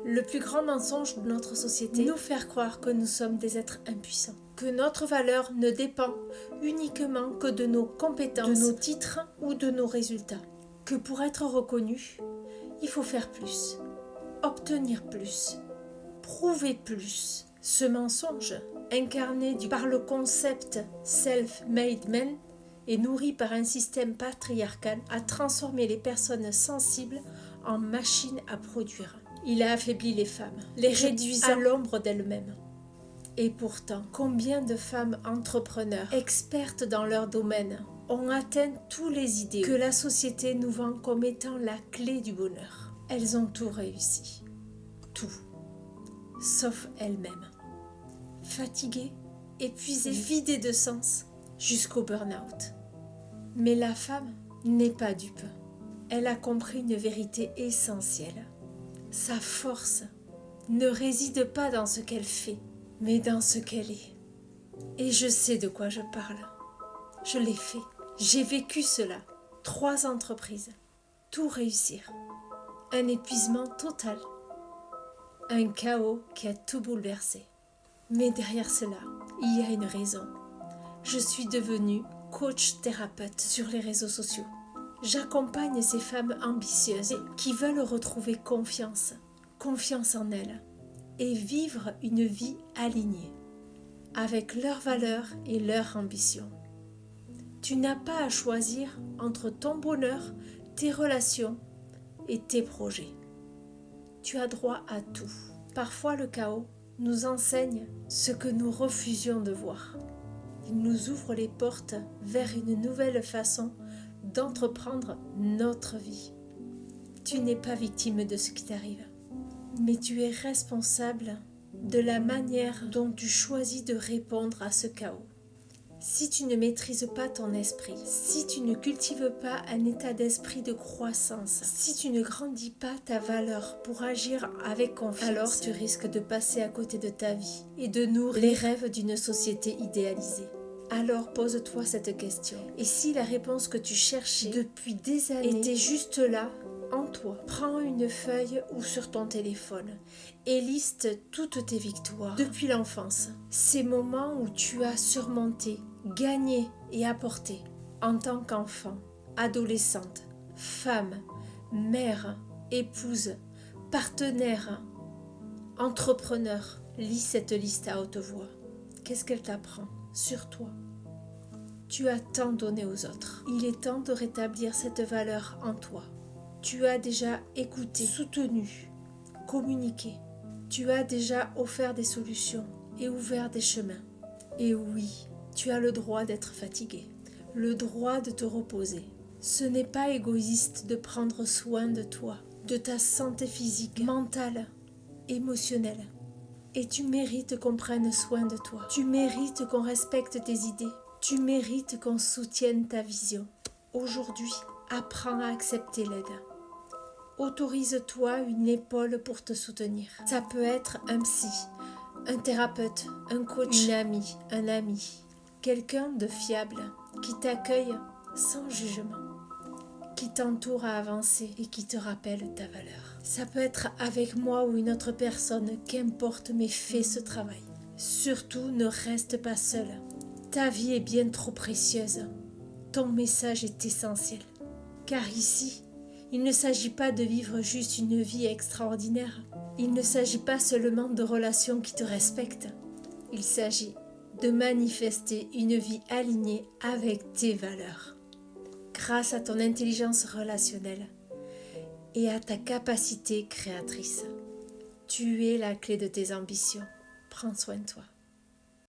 Le plus grand mensonge de notre société, nous faire croire que nous sommes des êtres impuissants, que notre valeur ne dépend uniquement que de nos compétences, de nos titres ou de nos résultats, que pour être reconnu, il faut faire plus, obtenir plus, prouver plus. Ce mensonge, incarné par le concept self-made man et nourri par un système patriarcal, a transformé les personnes sensibles en machines à produire. Il a affaibli les femmes, les réduisant à l'ombre d'elles-mêmes. Et pourtant, combien de femmes entrepreneurs, expertes dans leur domaine, ont atteint tous les idéaux que la société nous vend comme étant la clé du bonheur. Elles ont tout réussi. Tout. Sauf elles-mêmes. Fatiguées, épuisées, vidées de sens, jusqu'au burn-out. Mais la femme n'est pas dupe. Elle a compris une vérité essentielle. Sa force ne réside pas dans ce qu'elle fait, mais dans ce qu'elle est. Et je sais de quoi je parle. Je l'ai fait. J'ai vécu cela. 3 entreprises. Tout réussir. Un épuisement total. Un chaos qui a tout bouleversé. Mais derrière cela, il y a une raison. Je suis devenue coach thérapeute sur les réseaux sociaux. J'accompagne ces femmes ambitieuses qui veulent retrouver confiance en elles et vivre une vie alignée avec leurs valeurs et leurs ambitions. Tu n'as pas à choisir entre ton bonheur, tes relations et tes projets. Tu as droit à tout. Parfois le chaos nous enseigne ce que nous refusions de voir. Il nous ouvre les portes vers une nouvelle façon d'entreprendre notre vie. Tu n'es pas victime de ce qui t'arrive, mais tu es responsable de la manière dont tu choisis de répondre à ce chaos. Si tu ne maîtrises pas ton esprit, si tu ne cultives pas un état d'esprit de croissance, si tu ne grandis pas ta valeur pour agir avec confiance, alors tu risques de passer à côté de ta vie et de nourrir les rêves d'une société idéalisée. Alors pose-toi cette question. Et si la réponse que tu cherchais depuis des années était juste là, en toi, prends une feuille ou sur ton téléphone et liste toutes tes victoires depuis l'enfance. Ces moments où tu as surmonté, gagné et apporté en tant qu'enfant, adolescente, femme, mère, épouse, partenaire, entrepreneur. Lis cette liste à haute voix. Qu'est-ce qu'elle t'apprend sur toi? Tu as tant donné aux autres. Il est temps de rétablir cette valeur en toi. Tu as déjà écouté, soutenu, communiqué. Tu as déjà offert des solutions et ouvert des chemins. Et oui, tu as le droit d'être fatigué, le droit de te reposer. Ce n'est pas égoïste de prendre soin de toi, de ta santé physique, mentale, émotionnelle. Et tu mérites qu'on prenne soin de toi. Tu mérites qu'on respecte tes idées. Tu mérites qu'on soutienne ta vision. Aujourd'hui, apprends à accepter l'aide. Autorise-toi une épaule pour te soutenir. Ça peut être un psy, un thérapeute, un coach, une amie, un ami. Quelqu'un de fiable qui t'accueille sans jugement, qui t'entoure à avancer et qui te rappelle ta valeur. Ça peut être avec moi ou une autre personne, qu'importe, mais fais ce travail. Surtout, ne reste pas seul. Ta vie est bien trop précieuse. Ton message est essentiel. Car ici, il ne s'agit pas de vivre juste une vie extraordinaire. Il ne s'agit pas seulement de relations qui te respectent. Il s'agit de manifester une vie alignée avec tes valeurs. Grâce à ton intelligence relationnelle et à ta capacité créatrice. Tu es la clé de tes ambitions. Prends soin de toi.